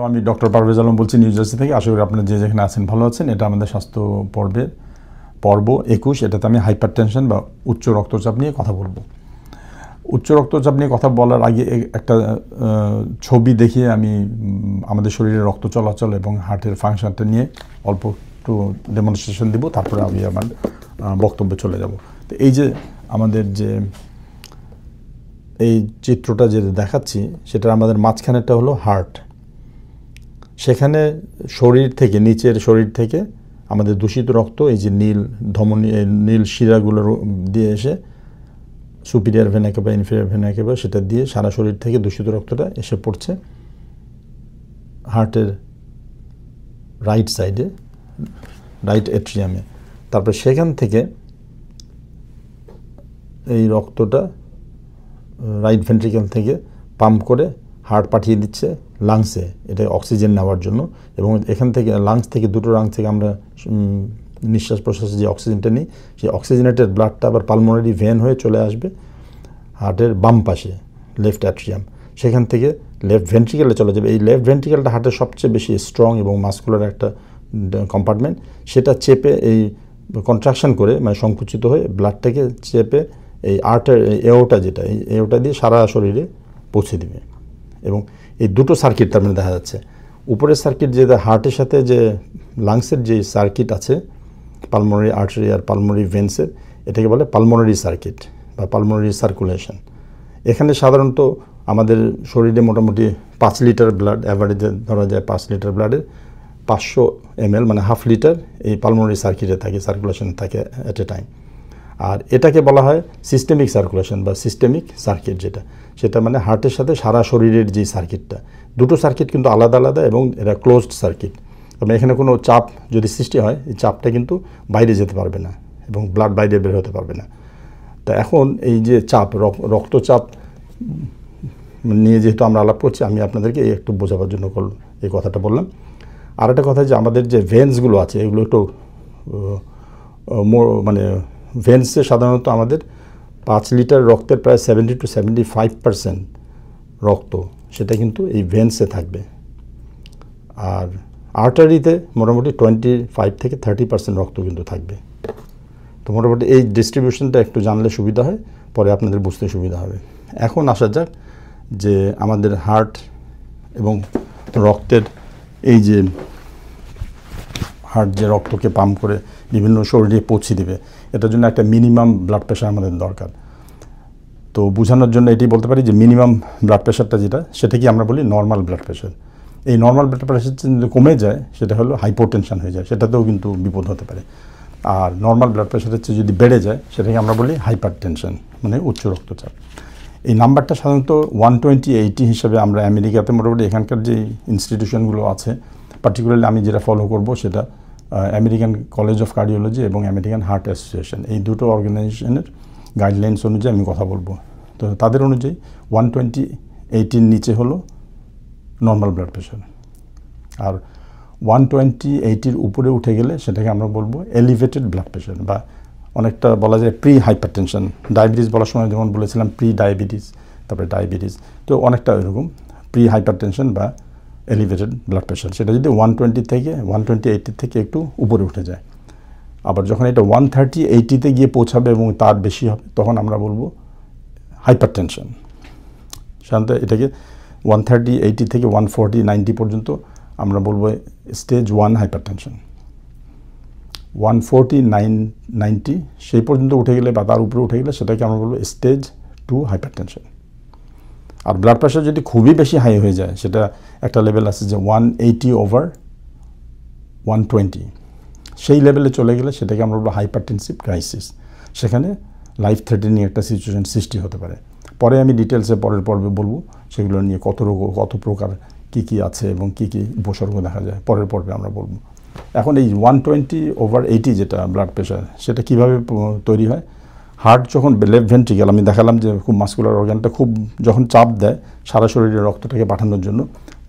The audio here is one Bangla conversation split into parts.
হ্যালো, আমি ডক্টর পারভেজ আলম বলছি নিউ জার্সি থেকে। আশা করি আপনারা যে যেখানে আছেন ভালো আছেন। এটা আমাদের স্বাস্থ্য পর্ব 21। এটাতে আমি হাইপারটেনশন বা উচ্চ রক্তচাপ নিয়ে কথা বলবো। উচ্চ রক্তচাপ নিয়ে কথা বলার আগে একটা ছবি দেখিয়ে আমি আমাদের শরীরে রক্ত চলাচল এবং হার্টের ফাংশনটা নিয়ে অল্প একটু ডেমনস্ট্রেশন দিব, তারপরে আমি আমার বক্তব্যে চলে যাব। তো এই যে আমাদের যে এই চিত্রটা যে দেখাচ্ছি, সেটা আমাদের মাঝখানেরটা হলো হার্ট। সেখানে শরীর থেকে, নিচের শরীর থেকে আমাদের দূষিত রক্ত এই যে নীল ধমনী, নীল শিরাগুলো দিয়ে এসে সুপিরিয়র ভেনা কেভা, ইনফেরিয়র ভেনা কেভা, সেটা দিয়ে সারা শরীর থেকে দূষিত রক্তটা এসে পড়ছে হার্টের রাইট সাইডে, রাইট এট্রিয়ামে। তারপর সেখান থেকে এই রক্তটা রাইট ভেন্ট্রিকল থেকে পাম্প করে হার্ট পাঠিয়ে দিচ্ছে লাংসে, এটা অক্সিজেন নেওয়ার জন্য। এবং এখান থেকে লাংস থেকে, দুটো লাংস থেকে আমরা নিঃশ্বাস প্রশ্বাসে যে অক্সিজেনটা নিই, সেই অক্সিজেনেটেড ব্লাডটা আবার পালমোনারি ভেন হয়ে চলে আসবে হার্টের বাম পাশে, লেফট অ্যাট্রিয়াম। সেখান থেকে লেফট ভেন্ট্রিকেলে চলে যাবে। এই লেফট ভেন্ট্রিকেলটা হার্টের সবচেয়ে বেশি স্ট্রং এবং মাসকুলার একটা কম্পার্টমেন্ট। সেটা চেপে, এই কন্ট্রাকশন করে, মানে সংকুচিত হয়ে ব্লাডটাকে চেপে এই আর্টার এওটা, যেটা এই এওটা দিয়ে সারা শরীরে পৌঁছে দিবে। এবং এই দুটো সার্কিট তার মানে দেখা যাচ্ছে। উপরের সার্কিট যে হার্টের সাথে যে লাংসের যে সার্কিট আছে, পালমোনারি আর্টারি আর পালমোনারি ভেন্সের, এটাকে বলে পালমোনারি সার্কিট বা পালমোনারি সার্কুলেশন। এখানে সাধারণত আমাদের শরীরে মোটামুটি 5 লিটার ব্লাড, অ্যাভারেজে ধরা যায় 5 লিটার ব্লাডের 500 ml মানে হাফ লিটার এই পালমোনারি সার্কিটে থাকে, সার্কুলেশন থাকে অ্যাট এ টাইম। আর এটাকে বলা হয় সিস্টেমিক সার্কুলেশন বা সিস্টেমিক সার্কিট, সেটা মানে হার্টের সাথে সারা শরীরের যে সার্কিটটা। দুটো সার্কিট কিন্তু আলাদা আলাদা এবং এরা ক্লোজড সার্কিট। তবে এখানে কোনো চাপ যদি সৃষ্টি হয়, এই চাপটা কিন্তু বাইরে যেতে পারবে না এবং ব্লাড বাইরে বের হতে পারবে না। তা এখন এই যে চাপ, রক্তচাপ নিয়ে যেহেতু আমরা আলাপ করছি, আমি আপনাদেরকে একটু বোঝাবার জন্য এই কথাটা বললাম। আর একটা কথা, যে আমাদের যে ভেন্সগুলো আছে, এগুলো একটু মানে ভেন্সে সাধারণত আমাদের 5 লিটার রক্তের প্রায় 70 to 75% রক্ত, সেটা কিন্তু এই ভেন্সে থাকবে। আর আর্টারিতে মোটামুটি 25 থেকে 30% রক্ত কিন্তু থাকবে। তো মোটামুটি এই ডিস্ট্রিবিউশনটা একটু জানলে সুবিধা হয়, পরে আপনাদের বুঝতে সুবিধা হবে। এখন আসা যাক যে আমাদের হার্ট এবং রক্তের এই যে হার্ট যে রক্তকে পাম্প করে বিভিন্ন শরীরে পৌঁছে দিবে, এটার জন্য একটা মিনিমাম ব্লাড প্রেশার আমাদের দরকার। তো বোঝানোর জন্য এটি বলতে পারি যে মিনিমাম ব্লাড প্রেশারটা যেটা, সেটা কি আমরা বলি নর্মাল ব্লাড প্রেশার। এই নর্মাল ব্লাড প্রেশার যদি কমে যায়, সেটা হলো হাইপোটেনশন হয়ে যায়, সেটাতেও কিন্তু বিপদ হতে পারে। আর নর্মাল ব্লাড প্রেশারের চেয়ে যদি বেড়ে যায়, সেটাকে আমরা বলি হাইপারটেনশন, মানে উচ্চ রক্তচাপ। এই নাম্বারটা সাধারণত 120/80 হিসাবে আমরা আমেরিকাতে মোটামুটি এখানকার যে ইনস্টিটিউশনগুলো আছে, পার্টিকুলারলি আমি যেটা ফলো করব সেটা আমেরিকান কলেজ অফ কার্ডিওলজি এবং আমেরিকান হার্ট অ্যাসোসিয়েশন, এই দুটো অর্গানাইজেশনের গাইডলাইন্স অনুযায়ী আমি কথা বলবো। তো তাদের অনুযায়ী 120/80 নিচে হলো নর্মাল ব্লাড প্রেশার, আর 120/80 উপরে উঠে গেলে সেটাকে আমরা বলবো এলিভেটেড ব্লাড প্রেশার, বা অনেকটা বলা যায় প্রি হাইপারটেনশন। ডায়াবেটিস বলার সময় যেমন বলেছিলাম প্রি ডায়াবেটিস, তারপরে ডায়াবেটিস, তো অনেকটা এরকম প্রি হাইপারটেনশন বা এলিভেটেড ব্লাড প্রেশার। সেটা যদি 120/80 থেকে একটু উপরে উঠে যায়। আবার যখন এটা 130/80-তে গিয়ে পৌঁছাবে এবং তার বেশি হবে, তখন আমরা বলবো হাইপারটেনশন। সাধারণত এটাকে 130/80 থেকে 140/90 পর্যন্ত আমরা বলবো স্টেজ 1 হাইপারটেনশন। 140/90 সেই পর্যন্ত উঠে গেলে বা তার উপরে উঠে গেলে সেটাকে আমরা বলবো স্টেজ 2 হাইপারটেনশন। আর ব্লাড প্রেশার যদি খুবই বেশি হাই হয়ে যায়, সেটা একটা লেভেল আছে যে 180/120, সেই লেভেলে চলে গেলে সেটাকে আমরা বলবো হাইপারটেনসিভ ক্রাইসিস। সেখানে লাইফ থ্রেটেনিং একটা সিচুয়েশন সৃষ্টি হতে পারে। পরে আমি ডিটেলসে পরের পর্বে বলবো সেগুলো নিয়ে, কত প্রকার কী আছে এবং কী উপসর্গ দেখা যায়, পরের পর্বে আমরা বলবো। এখন এই 120/80 যেটা ব্লাড প্রেশার, সেটা কিভাবে তৈরি হয়? হার্ট যখন লেফট ভেন্ট্রিকেল, আমি দেখালাম যে খুব মাস্কুলার অর্গানটা, খুব যখন চাপ দেয় সারা শরীরে রক্তটাকে পাঠানোর জন্য,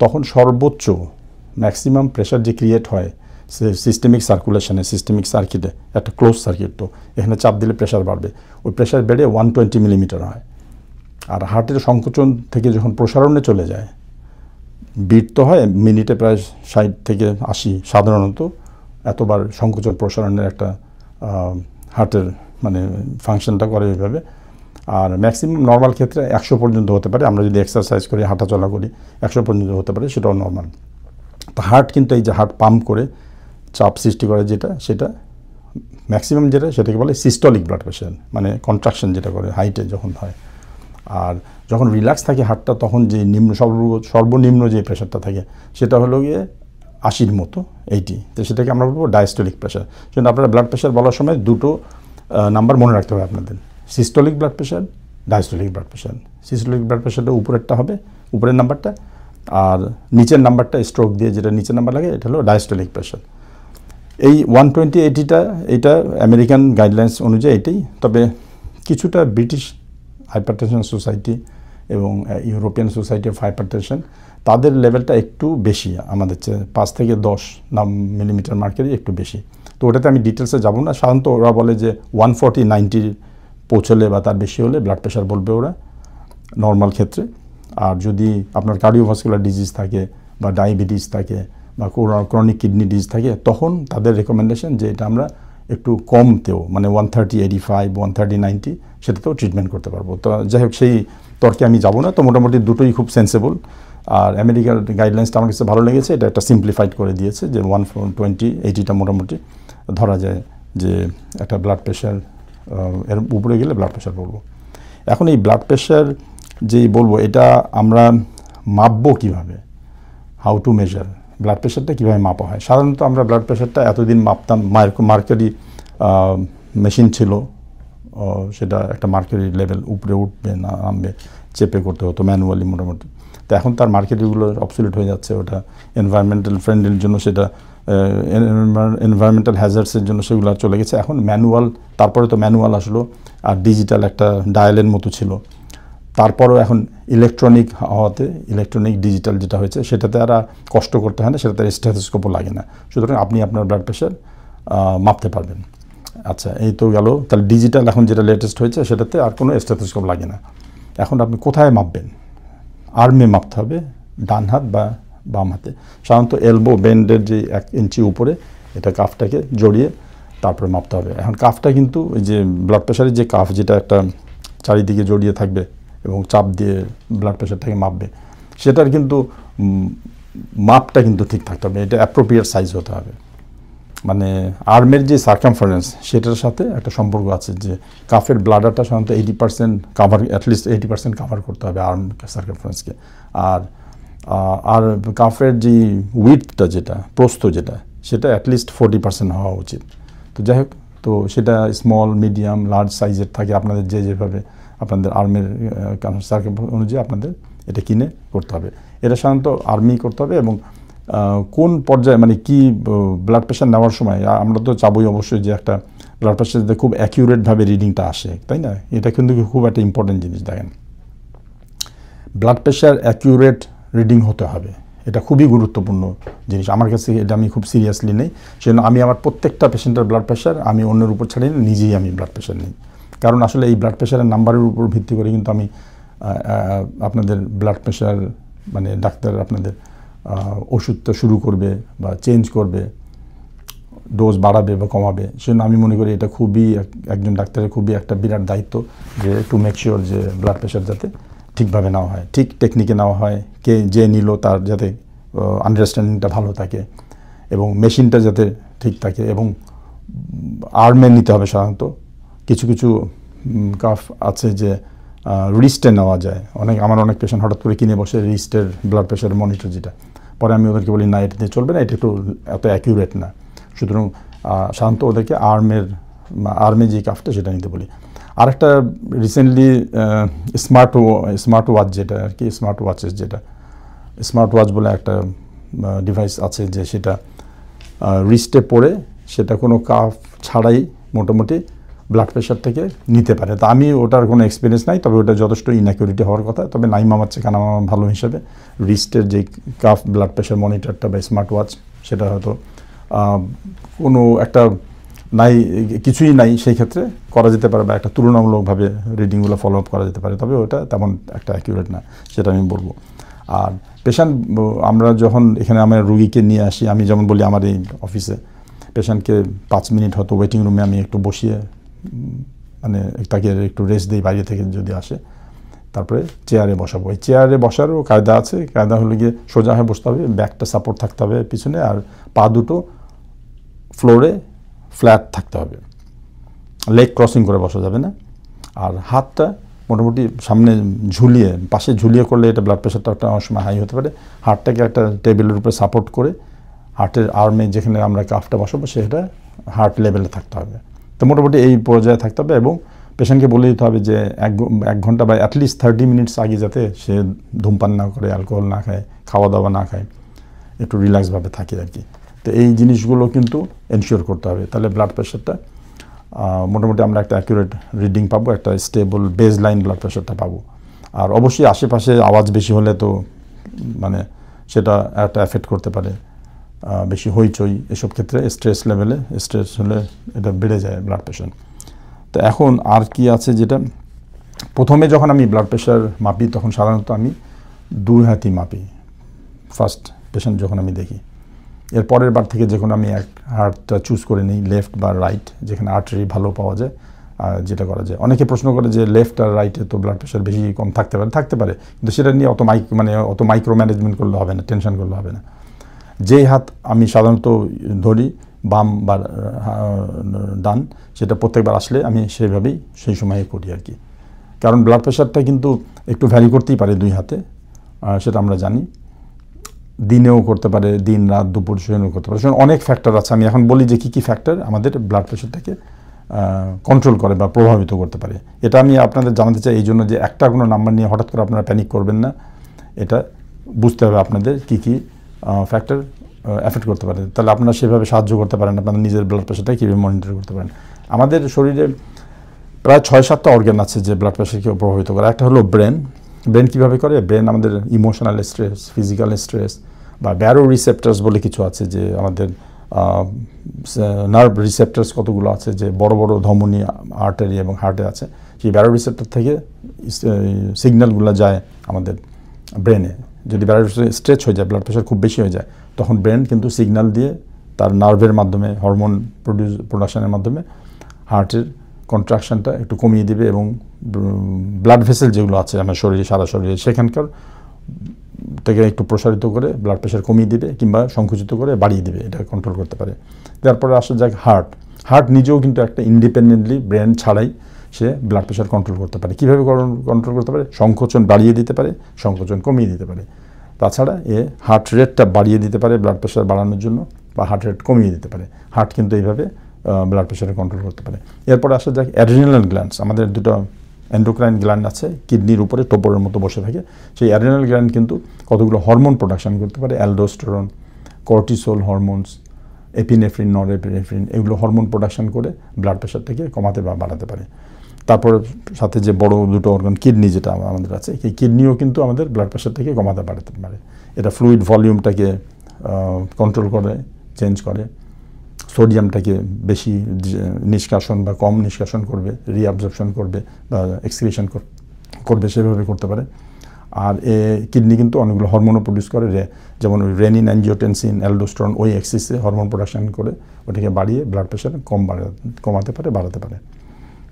তখন সর্বোচ্চ ম্যাক্সিমাম প্রেশার যে ক্রিয়েট হয় সিস্টেমিক সার্কুলেশনে, সিস্টেমিক সার্কিটে, একটা ক্লোজ সার্কিট, তো এখানে চাপ দিলে প্রেশার বাড়বে। ওই প্রেশার বেড়ে 120 মিলিমিটার হয়। আর হার্টের সংকোচন থেকে যখন প্রসারণে চলে যায়, বিট তো হয় মিনিটে প্রায় 60 থেকে 80 সাধারণত, এতবার সংকোচন প্রসারণের একটা হার্টের মানে ফাংশনটা করে এইভাবে। আর ম্যাক্সিমাম নর্মাল ক্ষেত্রে 100 পর্যন্ত হতে পারে, আমরা যদি এক্সারসাইজ করি হাঁটাচলা করি 100 পর্যন্ত হতে পারে, সেটাও নর্মাল। তো হার্ট কিন্তু এই যে হার্ট পাম্প করে চাপ সৃষ্টি করে যেটা, সেটা ম্যাক্সিমাম যেটা সেটাকে বলে সিস্টোলিক ব্লাড প্রেশার, মানে কন্ট্রাকশন যেটা করে হাইটে যখন হয়। আর যখন রিল্যাক্স থাকে হার্টটা তখন যে সর্বনিম্ন যে প্রেশারটা থাকে সেটা হলো গিয়ে 80-র মতো, 80। তো সেটাকে আমরা বলবো ডায়াস্টোলিক প্রেশার। সেজন্য আপনারা ব্লাড প্রেশার বলার সময় দুটো নাম্বার মনে রাখতে হবে আপনাদের, systolic blood pressure, diastolic blood pressure. Systolic blood প্রেশারটা উপরেরটা হবে, উপরের নাম্বারটা, আর নিচের নাম্বারটা স্ট্রোক দিয়ে যেটা নিচের নাম্বার লাগে এটা হলো ডায়াস্টোলিক প্রেশার। এই 120/80টা এটা আমেরিকান গাইডলাইন্স অনুযায়ী এটাই। তবে কিছুটা ব্রিটিশ হাইপারটেনশন সোসাইটি এবং ইউরোপিয়ান সোসাইটি অফ হাইপারটেনশন তাদের লেভেলটা একটু বেশি আমাদের চেয়ে, 5 থেকে 10 মিলিমিটার মার্কেরই একটু বেশি। তো ওটাতে আমি ডিটেলসে যাব না। সাধারণত ওরা বলে যে 140/90 পৌঁছলে বা তার বেশি হলে ব্লাড প্রেশার বলবে ওরা নর্মাল ক্ষেত্রে। আর যদি আপনার কার্ডিওভাস্কুলার ডিজিজ থাকে বা ডায়াবেটিস থাকে বা ক্রনিক কিডনি ডিজিজ থাকে তখন তাদের রেকমেন্ডেশন যে এটা আমরা একটু কমতেও, মানে 130/85, 130/90 সেটাতেও ট্রিটমেন্ট করতে পারবো। তো যাই হোক সেই তর্কে আমি যাব না। তো মোটামুটি দুটোই খুব সেন্সেবল। আর আমেরিকার গাইডলাইন্সটা আমার কাছে ভালো লেগেছে, এটা একটা সিম্পলিফাইড করে দিয়েছে যে 120/80টা মোটামুটি ধরা যায় যে একটা ব্লাড প্রেশার এর উপরে গেলে ব্লাড প্রেশার বলবো। এখন এই ব্লাড প্রেশার যেই বলবো এটা আমরা মাপবো কীভাবে, হাউ টু মেজার ব্লাড প্রেশারটা কীভাবে মাপা হয়। সাধারণত আমরা ব্লাড প্রেশারটা এতদিন মাপতাম, মার্কারি মেশিন ছিল, সেটা একটা মার্কারি লেভেল উপরে উঠবে না নামবে চেপে করতে হতো ম্যানুয়ালি মোটামুটি। তো এখন তার মার্কেটগুলো অবসলিউট হয়ে যাচ্ছে, ওটা এনভায়রনমেন্টাল ফ্রেন্ডলির জন্য, সেটা এনভায়রনমেন্টাল হ্যাজার্ডসের জন্য সেগুলো চলে গেছে। এখন ম্যানুয়াল, তারপরে তো ম্যানুয়াল আসলো, আর ডিজিটাল একটা ডায়ালের মতো ছিল, তারপরও এখন ইলেকট্রনিক হওয়াতে ইলেকট্রনিক ডিজিটাল যেটা হয়েছে সেটাতে আর কষ্ট করতে হয় না, সেটাতে স্টেথোস্কোপও লাগে না। সুতরাং আপনি আপনার ব্লাড প্রেশার মাপতে পারবেন। আচ্ছা, এই তো গেল। তাহলে ডিজিটাল এখন যেটা লেটেস্ট হয়েছে সেটাতে আর কোনো স্টেথোস্কোপ লাগে না। এখন আপনি কোথায় মাপবেন? আর্মে মাপতে হবে, ডান হাত বা বাম হাতে। সাধারণত এলবো বেন্ডের যে 1 ইঞ্চি উপরে এটা কাফটাকে জড়িয়ে তারপরে মাপতে হবে। এখন কাফটা কিন্তু ওই যে ব্লাড প্রেশারের যে কাফ যেটা একটা চারিদিকে জড়িয়ে থাকবে এবং চাপ দিয়ে ব্লাড প্রেশারটাকে মাপবে, সেটার কিন্তু মাপটা কিন্তু ঠিক থাকতে হবে, এটা অ্যাপ্রোপ্রিয়েট সাইজ হতে হবে। মানে আর্মের যে সার্কামফারেন্স সেটার সাথে একটা সম্পর্ক আছে, যে কাফের ব্লাডারটা সাধারণত 80% কাভার, অ্যাটলিস্ট 80% কাভার করতে হবে আর্ম সার্কামফারেন্সকে। আর কাফের যে উইডথটা যেটা প্রস্থ যেটা সেটা অ্যাটলিস্ট 40% হওয়া উচিত। তো যাই হোক, তো সেটা স্মল, মিডিয়াম, লার্জ সাইজের থাকে, আপনাদের যেভাবে আপনাদের আর্মের সার্কামফারেন্স অনুযায়ী আপনাদের এটা কিনে করতে হবে। এটা সাধারণত আর্মি করতে হবে। এবং কোন পর্যায়ে মানে কি ব্লাড প্রেশার নেওয়ার সময় আমরা তো চাবই অবশ্যই যে একটা ব্লাড প্রেশার যাতে খুব অ্যাকিউরেটভাবে রিডিংটা আসে, তাই না? এটা কিন্তু খুব একটা ইম্পর্টেন্ট জিনিস। দেখেন, ব্লাড প্রেশার অ্যাকিউরেট রিডিং হতে হবে, এটা খুবই গুরুত্বপূর্ণ জিনিস। আমার কাছে এটা আমি খুব সিরিয়াসলি নেই, সেজন্য আমি আমার প্রত্যেকটা পেশেন্টের ব্লাড প্রেশার আমি অন্যের উপর ছাড়ি না, নিজেই আমি ব্লাড প্রেশার নিই। কারণ আসলে এই ব্লাড প্রেশারের নাম্বারের উপর ভিত্তি করে কিন্তু আমি আপনাদের ব্লাড প্রেশার মানে ডাক্তার আপনাদের ওষুধটা শুরু করবে বা চেঞ্জ করবে, ডোজ বাড়াবে বা কমাবে। সেজন্য আমি মনে করি এটা খুবই একজন ডাক্তারের খুবই একটা বিরাট দায়িত্ব যে টু মেক শিওর যে ব্লাড প্রেশার যাতে ঠিকভাবে নেওয়া হয়, ঠিক টেকনিকে নেওয়া হয়, কে যে নিল তার যাতে আন্ডারস্ট্যান্ডিংটা ভালো থাকে এবং মেশিনটা যাতে ঠিক থাকে। এবং আর্মে নিতে হবে সাধারণত। কিছু কিছু কাফ আছে যে রিস্টে নেওয়া যায়, আমার অনেক পেশেন্ট হঠাৎ করে কিনে বসে রিস্টের ব্লাড প্রেশার মনিটর যেটা, পরে আমি ওদেরকে বলি না এটা দিয়ে চলবে না, এটা একটু এত অ্যাকিউরেট না। সুতরাং সাধারণত ওদেরকে আর্মে যে কাফটা সেটা নিতে বলি। আরেকটা রিসেন্টলি স্মার্ট ওয়াচ যেটা আর কি, স্মার্ট ওয়াচ বলে একটা ডিভাইস আছে যে সেটা রিস্টে পড়ে সেটা কোনো কাফ ছাড়াই মোটামুটি ব্লাড প্রেশারটাকে নিতে পারে। তা আমি ওটার কোনো এক্সপিরিয়েন্স নাই, তবে ওটা যথেষ্ট ইনঅ্যাকিউরিটি হওয়ার কথা। তবে নাইম আমার চেয়ে কানা আমার ভালো হিসাবে রিস্টের যে কাফ ব্লাড প্রেশার মনিটরটা বা স্মার্ট ওয়াচ সেটা হয়তো কোনো একটা নাই, কিছুই নাই, সেই ক্ষেত্রে করা যেতে পারে বা একটা তুলনামূলকভাবে রিডিংগুলো ফলো আপ করা যেতে পারে। তবে ওটা তেমন একটা অ্যাকিউরেট না, সেটা আমি বলবো। আর পেশেন্ট আমরা যখন এখানে আমার রুগীকে নিয়ে আসি, আমি যেমন বলি আমার এই অফিসে পেশেন্টকে 5 মিনিট হয়তো ওয়েটিং রুমে আমি একটু বসিয়ে মানে তাকে একটু রেস্ট দিই বাইরে থেকে যদি আসে, তারপরে চেয়ারে বসাবো। এই চেয়ারে বসারও কায়দা আছে। কায়দা হলে গিয়ে সোজা হয়ে বসতে হবে, ব্যাকটা সাপোর্ট থাকতে হবে পিছনে, আর পা দুটো ফ্লোরে ফ্ল্যাট থাকতে হবে, লেগ ক্রসিং করে বসা যাবে না। আর হাতটা মোটামুটি সামনে ঝুলিয়ে, পাশে ঝুলিয়ে করলে এটা ব্লাড প্রেশারটা একটা অনেক সময় হাই হতে পারে। হাতটাকে একটা টেবিলের উপরে সাপোর্ট করে হার্টের আর্মে যেখানে আমরা কাফটা বসাবো সেটা হার্ট লেভেলে থাকতে হবে। তো মোটামুটি এই পর্যায়ে থাকতে হবে, এবং পেশেন্টকে বলে দিতে হবে যে 1 ঘন্টা বা অ্যাটলিস্ট 30 মিনিটস আগে যাতে সে ধূমপান না করে, অ্যালকোহল না খায়, খাওয়া দাওয়া না খায়, একটু রিল্যাক্সভাবে থাকে আর কি। তো এই জিনিসগুলো কিন্তু এনশিওর করতে হবে, তাহলে ব্লাড প্রেশারটা মোটামুটি আমরা একটা অ্যাকুরেট রিডিং পাবো, একটা স্টেবল বেস লাইন ব্লাড প্রেশারটা পাবো। আর অবশ্যই আশেপাশে আওয়াজ বেশি হলে তো মানে সেটা একটা এফেক্ট করতে পারে, বেশি হইচই, এসব ক্ষেত্রে স্ট্রেস লেভেলে, স্ট্রেস হলে এটা বেড়ে যায় ব্লাড প্রেশার। তো এখন আর কি আছে, যেটা প্রথমে যখন আমি ব্লাড প্রেশার মাপি তখন সাধারণত আমি 2 হাতই মাপি ফার্স্ট পেশেন্ট যখন আমি দেখি। এর পরের বার থেকে যখন আমি এক হার্টটা চুজ করে নিই, লেফট বা রাইট, যেখানে আর্টারি ভালো পাওয়া যায়, যেটা করা যায়। অনেকে প্রশ্ন করে যে লেফট আর রাইটে তো ব্লাড প্রেশার বেশি কম থাকতে পারে, কিন্তু সেটা নিয়ে অত মাইক্রো ম্যানেজমেন্ট করলে হবে না, টেনশন করলে হবে না। যেই হাত আমি সাধারণত ধরি, বাম বা ডান, সেটা প্রত্যেকবার আসলে আমি সেইভাবেই সেই সময়ে করি আর কি। কারণ ব্লাড প্রেশারটা কিন্তু একটু ভ্যারি করতেই পারে 2 হাতে, সেটা আমরা জানি। দিনেও করতে পারে, দিন রাত দুপুর সেখানেও করতে পারে, সেখানে অনেক ফ্যাক্টর আছে। আমি এখন বলি যে কী কী ফ্যাক্টর আমাদের ব্লাড প্রেশারটাকে কন্ট্রোল করে বা প্রভাবিত করতে পারে। এটা আমি আপনাদের জানাতে চাই এই জন্য যে একটা কোনো নাম্বার নিয়ে হঠাৎ করে আপনারা প্যানিক করবেন না। এটা বুঝতে হবে আপনাদের কী কী ফ্যাক্টর এফেক্ট করতে পারে, তাহলে আপনারা সেভাবে সাহায্য করতে পারেন, আপনাদের নিজের ব্লাড প্রেশারটা কীভাবে মনিটর করতে পারেন। আমাদের শরীরে প্রায় 6-7টা অর্গান আছে যে ব্লাড প্রেশারকে প্রভাবিত করে। একটা হলো ব্রেন। ব্রেন কীভাবে করে? ব্রেন আমাদের ইমোশনাল স্ট্রেস, ফিজিক্যাল স্ট্রেস বা ব্যারো রিসেপ্টার্স বলে কিছু আছে, যে আমাদের নার্ভ রিসেপ্টার্স কতগুলো আছে, যে বড় বড় ধমনী, আর্টারি এবং হার্টে আছে। সেই ব্যারো রিসেপ্টার থেকে সিগন্যালগুলো যায় আমাদের ব্রেনে। যদি ব্যারো স্ট্রেচ হয়ে যায়, ব্লাড প্রেশার খুব বেশি হয়ে যায়, তখন ব্রেন কিন্তু সিগন্যাল দিয়ে তার নার্ভের মাধ্যমে, হরমোন প্রোডাকশনের মাধ্যমে হার্টের কন্ট্রাকশনটা একটু কমিয়ে দিবে, এবং ব্লাড ভেসেল যেগুলো আছে আমার শরীরে, সারা শরীরে, সেখানকার থেকে একটু প্রসারিত করে ব্লাড প্রেশার কমিয়ে দিবে কিংবা সংকুচিত করে বাড়িয়ে দিবে, এটা কন্ট্রোল করতে পারে। তারপরে আসা যাক হার্ট। হার্ট নিজেও কিন্তু একটা ইন্ডিপেন্ডেন্টলি ব্রেন ছাড়াই সে ব্লাড প্রেশার কন্ট্রোল করতে পারে। কীভাবে কন্ট্রোল করতে পারে? সংকোচন বাড়িয়ে দিতে পারে, সংকোচন কমিয়ে দিতে পারে। তাছাড়া হার্ট রেটটা বাড়িয়ে দিতে পারে ব্লাড প্রেশার বাড়ানোর জন্য, বা হার্ট রেট কমিয়ে দিতে পারে। হার্ট কিন্তু এইভাবে ব্লাড প্রেশারে কন্ট্রোল করতে পারে। এরপরে আসা যাক অ্যাড্রিনাল গ্ল্যান্ডস। আমাদের দুটো এন্ডোক্রাইন গ্ল্যান্ড আছে, কিডনির উপরে টোপরের মতো বসে থাকে। সেই অ্যাড্রিনাল গ্ল্যান্ড কিন্তু কতগুলো হরমোন প্রোডাকশন করতে পারে, aldosterone, cortisol hormones, epinephrine, norepinephrine, এগুলো হরমোন প্রোডাকশন করে ব্লাড প্রেশারটাকে কমাতে বা বাড়াতে পারে। তারপরে সাথে যে বড় দুটো অর্গান কিডনি যেটা আমাদের আছে, এই কিডনিও কিন্তু আমাদের ব্লাড প্রেশারটাকে কমাতে বাড়াতে পারে। এটা ফ্লুইড ভলিউমটাকে কন্ট্রোল করে, চেঞ্জ করে, সোডিয়ামটাকে বেশি নিষ্কাশন বা কম নিষ্কাশন করবে, রিঅ্যাবজর্পশন করবে বা এক্সক্রিশন করবে, সেভাবে করতে পারে। আর কিডনি কিন্তু অনেকগুলো হরমোনও প্রডিউস করে, যেমন রেনিন, অ্যাঞ্জিওটেনসিন, অ্যালডোস্টেরন, ওই অ্যাক্সিসে হরমোন প্রোডাকশন করে ওটাকে বাড়িয়ে ব্লাড প্রেশার কমাতে পারে, বাড়াতে পারে।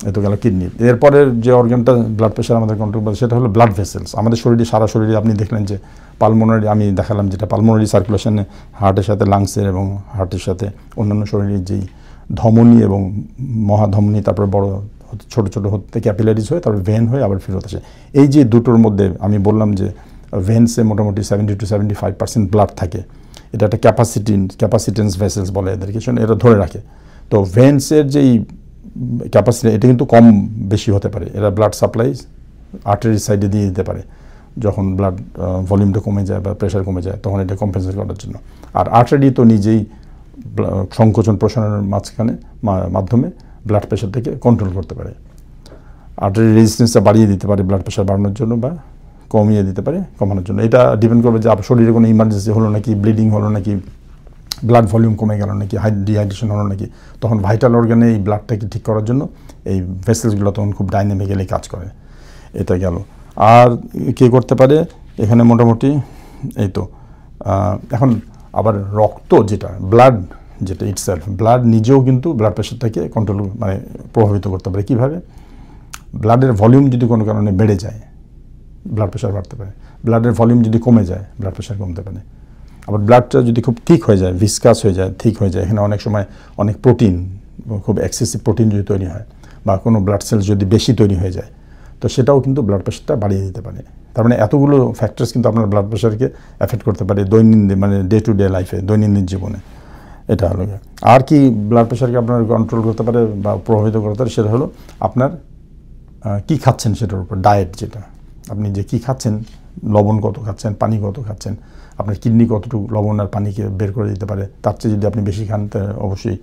এ তো গেল কিডনি। এরপরের যে অর্গানটা ব্লাড প্রেশার আমাদের কন্ট্রোল করে সেটা হলো ব্লাড ভেসেলস। আমাদের শরীরে, সারা শরীরে আপনি দেখলেন যে পালমোনারি, আমি দেখালাম যেটা পালমোনারি সার্কুলেশনে হার্টের সাথে লাংসের এবং হার্টের সাথে অন্যান্য শরীরের যেই ধমনী এবং মহাধমনী, তারপরে বড় ছোটো ছোটো হতে ক্যাপিলারিজ হয়ে তারপর ভেন হয়ে আবার ফেরত আসে। এই যে দুটোর মধ্যে আমি বললাম যে ভেন্সে মোটামুটি 70 to 75% ব্লাড থাকে। এটা একটা ক্যাপাসিটেন্স ভেসেলস বলে এদেরকে, এটা ধরে রাখে। তো ভেন্সের যেই ক্যাপাসিটি, এটা কিন্তু কম বেশি হতে পারে। এরা ব্লাড সাপ্লাই আর্টারি সাইডে দিয়ে দিতে পারে যখন ব্লাড ভলিউমটা কমে যায় বা প্রেশার কমে যায়, তখন এটা কম্পেনসেট করার জন্য। আর আর্টারি তো নিজেই সংকোচন প্রসারণের মাধ্যমে ব্লাড প্রেশারটাকে কন্ট্রোল করতে পারে। আর্টারি রেজিস্ট্যান্সটা বাড়িয়ে দিতে পারে ব্লাড প্রেশার বাড়ানোর জন্য, বা কমিয়ে দিতে পারে কমানোর জন্য। এটা ডিপেন্ড করবে যে আপনার শরীরে কোনো ইমার্জেন্সি হলো নাকি, ব্লিডিং হলো নাকি, ব্লাড ভলিউম কমে গেল নাকি, ডিহাইড্রেশন হলো নাকি, তখন ভাইটাল অর্গানে এই ব্লাডটাকে ঠিক করার জন্য এই ভেসেলসগুলো তখন খুব ডাইনামিক্যালি কাজ করে। এটা গেল। আর কে করতে পারে? এখানে মোটামুটি এই তো এখন আবার রক্ত যেটা ব্লাড যেটা ইটসেলফ ব্লাড নিজেও কিন্তু ব্লাড প্রেশারটাকে কন্ট্রোল মানে প্রভাবিত করতে পারে। কীভাবে? ব্লাডের ভলিউম যদি কোনো কারণে বেড়ে যায় ব্লাড প্রেশার বাড়তে পারে, ব্লাডের ভলিউম যদি কমে যায় ব্লাড প্রেশার কমতে পারে। আবার ব্লাডটা যদি খুব থিক হয়ে যায়, ভিসকাস হয়ে যায়, থিক হয়ে যায়, এখানে অনেক সময় অনেক প্রোটিন, খুব এক্সেসিভ প্রোটিন যদি তৈরি হয় বা কোনো ব্লাড সেলস যদি বেশি তৈরি হয়ে যায়, তো সেটাও কিন্তু ব্লাড প্রেশারটা বাড়িয়ে দিতে পারে। তার মানে এতগুলো ফ্যাক্টরস কিন্তু আপনার ব্লাড প্রেশারকে এফেক্ট করতে পারে দৈনন্দিন মানে ডে টু ডে লাইফে, দৈনন্দিন জীবনে। এটা হলো আর কি ব্লাড প্রেশারকে আপনার কন্ট্রোল করতে পারে বা প্রভাবিত করতে পারে, সেটা হলো আপনার কী খাচ্ছেন সেটার উপর, ডায়েট যেটা আপনি যে কী খাচ্ছেন, লবণ কত খাচ্ছেন, পানি কত খাচ্ছেন, আপনার কিডনি কতটুকু লবণ আর পানিকে বের করে দিতে পারে, তার চেয়ে যদি আপনি বেশি খান অবশ্যই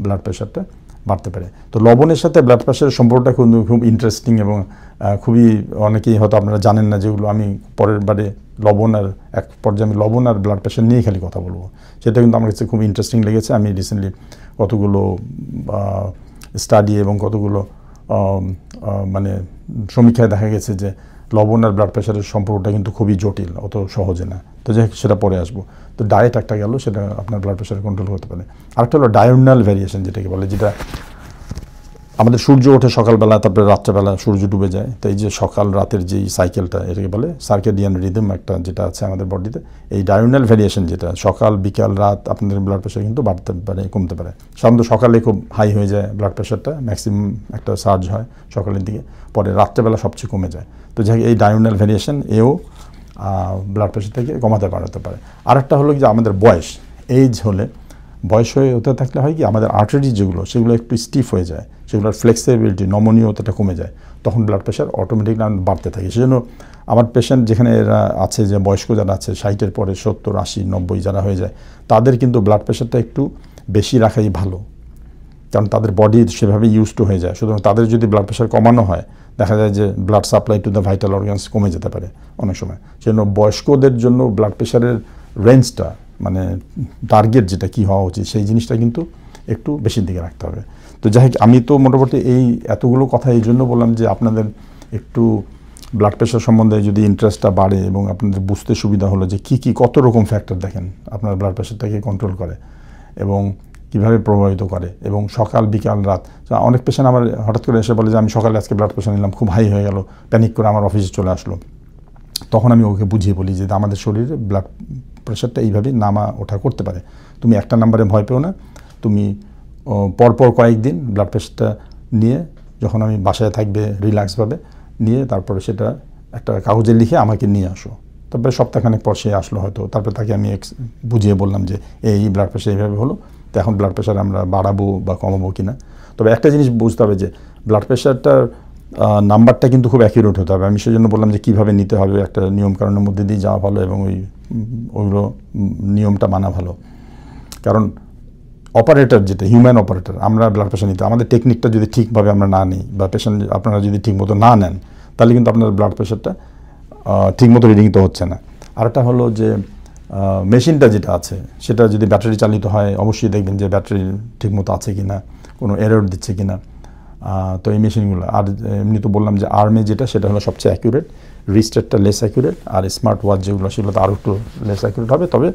ব্লাড প্রেশারটা বাড়তে পারে। তো লবণের সাথে ব্লাড প্রেশারের সম্পর্কটা খুব ইন্টারেস্টিং এবং খুবই অনেকেই হয়তো আপনারা জানেন না, যেগুলো আমি পরের বারে লবণ আর এক পর্যায়ে আমি লবণ আর ব্লাড প্রেশার নিয়ে খালি কথা বলবো। সেটা কিন্তু আমার কাছে খুব ইন্টারেস্টিং লেগেছে। আমি রিসেন্টলি কতগুলো স্টাডি এবং কতগুলো মানে সমীক্ষায় দেখা গেছে যে লবণ আর ব্লাড প্রেশারের সম্পর্কটা কিন্তু খুবই জটিল, অত সহজে না। তো যাই সেটা পরে আসবো। তো ডায়েট একটা গেল, সেটা আপনার ব্লাড প্রেশার কন্ট্রোল করতে পারে। আরেকটা হলো ডায়োনাল ভ্যারিয়েশন যেটাকে বলে, যেটা আমাদের সূর্য ওঠে সকালবেলা, তারপরে রাত্রেবেলা সূর্য ডুবে যায়। তো এই যে সকাল রাতের যেই সাইকেলটা, এটাকে বলে সার্কেডিয়ান রিদম একটা যেটা আছে আমাদের বডিতে, এই ডায়োনাল ভ্যারিয়েশন যেটা সকাল বিকাল রাত আপনাদের ব্লাড প্রেশার কিন্তু বাড়তে পারে কমতে পারে। সাধারণত সকালে খুব হাই হয়ে যায় ব্লাড প্রেশারটা, ম্যাক্সিমাম একটা সার্জ হয় সকালের দিকে, পরে রাত্রেবেলা সবচেয়ে কমে যায়। তো যাই এই ডায়োনাল ভ্যারিয়েশন এও ব্লাড প্রেশারটাকে কমাতে বাড়াতে পারে। আরেকটা হলো যে আমাদের বয়স, এজ হলে, বয়স হতে থাকলে হয় কি আমাদের আর্টারি যেগুলো সেগুলো একটু স্টিফ হয়ে যায়, সেগুলোর ফ্লেক্সিবিলিটি নমনীয়তাটা কমে যায়, তখন ব্লাড প্রেশার অটোমেটিকলি বাড়তে থাকে। সেজন্য আমার পেশেন্ট যেখানে এরা আছে, যে বয়স্ক যারা আছে 60-এর পরে 70, 80, 90 যারা হয়ে যায়, তাদের কিন্তু ব্লাড প্রেশারটা একটু বেশি রাখাই ভালো, কারণ তাদের বডি সেভাবে ইউজ টু হয়ে যায়। সুতরাং তাদের যদি ব্লাড প্রেশার কমানো হয়, দেখা যায় যে blood supply to the vital organs কমে যেতে পারে অনেক সময়। সেজন্য বয়স্কদের জন্য ব্লাড প্রেশারের রেঞ্জটা মানে টার্গেট যেটা কী হওয়া উচিত, সেই জিনিসটা কিন্তু একটু বেশির দিকে রাখতে হবে। তো যাই হোক, আমি তো মোটামুটি এই এতগুলো কথা এই জন্য বললাম যে আপনাদের একটু ব্লাড প্রেশার সম্বন্ধে যদি ইন্টারেস্টটা বাড়ে এবং আপনাদের বুঝতে সুবিধা হলো যে কী কত রকম ফ্যাক্টর দেখেন আপনার ব্লাড প্রেশারটাকে কন্ট্রোল করে এবং কীভাবে প্রভাবিত করে, এবং সকাল বিকাল রাত। অনেক পেশেন্ট আমার হঠাৎ করে এসে বলে যে আমি সকালে আজকে ব্লাড প্রেশার নিলাম, খুব হাই হয়ে গেল, প্যানিক করে আমার অফিসে চলে আসলো। তখন আমি ওকে বুঝিয়ে বলি যে আমাদের শরীরে ব্লাড প্রেশারটা এইভাবেই নামা ওঠা করতে পারে। তুমি একটা নাম্বারে ভয় পেও না, তুমি পরপর কয়েকদিন ব্লাড প্রেশারটা নিয়ে, যখন আমি বাসায় থাকবে রিল্যাক্সভাবে নিয়ে, তারপরে সেটা একটা কাগজে লিখে আমাকে নিয়ে আসো। তারপরে সপ্তাহখানেক পর সে আসলো হয়তো, তারপরে তাকে আমি বুঝিয়ে বললাম যে এই ব্লাড প্রেশার এইভাবে হলো, তো এখন ব্লাড প্রেশার আমরা বাড়াবো বা কমাবো কিনা। তবে একটা জিনিস বুঝতে হবে যে ব্লাড প্রেশারটার নাম্বারটা কিন্তু খুব অ্যাকিউরেট হতে হবে। আমি সেজন্য বললাম যে কীভাবে নিতে হবে, একটা নিয়মকানুনের মধ্যে দিয়ে যাওয়া ভালো এবং ওইগুলো নিয়মটা মানা ভালো। কারণ অপারেটর যেটা হিউম্যান অপারেটর, আমরা ব্লাড প্রেশার নিতে আমাদের টেকনিকটা যদি ঠিকভাবে আমরা না নিই বা পেশেন্ট আপনারা যদি ঠিকমতো না নেন, তাহলে কিন্তু আপনার ব্লাড প্রেশারটা ঠিকমতো রিডিং তো হচ্ছে না। আরেকটা হলো যে মেশিনটা যেটা আছে সেটা যদি ব্যাটারি চালিত হয়, অবশ্যই দেখবেন যে ব্যাটারি ঠিকমতো আছে কি না, কোনো এরর দিচ্ছে কি না। তো এই মেশিনগুলো, আর এমনি তো বললাম যে আর্মে যেটা, সেটা হলো সবচেয়ে অ্যাকিউরেট, রিস্টেটটা লেস অ্যাকিউরেট, আর স্মার্ট ওয়াচ যেগুলো সেগুলো তো আরও একটু লেস অ্যাকিউরেট হবে। তবে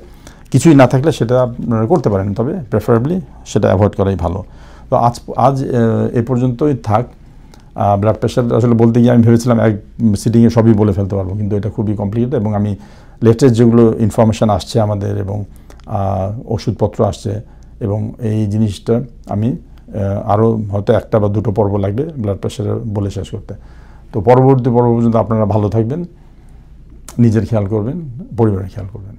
কিছুই না থাকলে সেটা আপনারা করতে পারেন, তবে প্রেফারেবলি সেটা অ্যাভয়েড করাই ভালো। তো আজ এ পর্যন্তই থাক। ব্লাড প্রেশার আসলে বলতে গিয়ে আমি ভেবেছিলাম এক সিটিংয়ে সবই বলে ফেলতে পারবো, কিন্তু এটা খুবই কমপ্লিকেটেড এবং আমি লেটেস্ট যেগুলো ইনফরমেশান আসছে আমাদের এবং ওষুধপত্র আসছে, এবং এই জিনিসটা আমি আরও হয়তো একটা বা দুটো পর্ব লাগবে ব্লাড প্রেশার বলে শেষ করতে। তো পরবর্তী পর্ব পর্যন্ত আপনারা ভালো থাকবেন, নিজের খেয়াল করবেন, পরিবারের খেয়াল করবেন।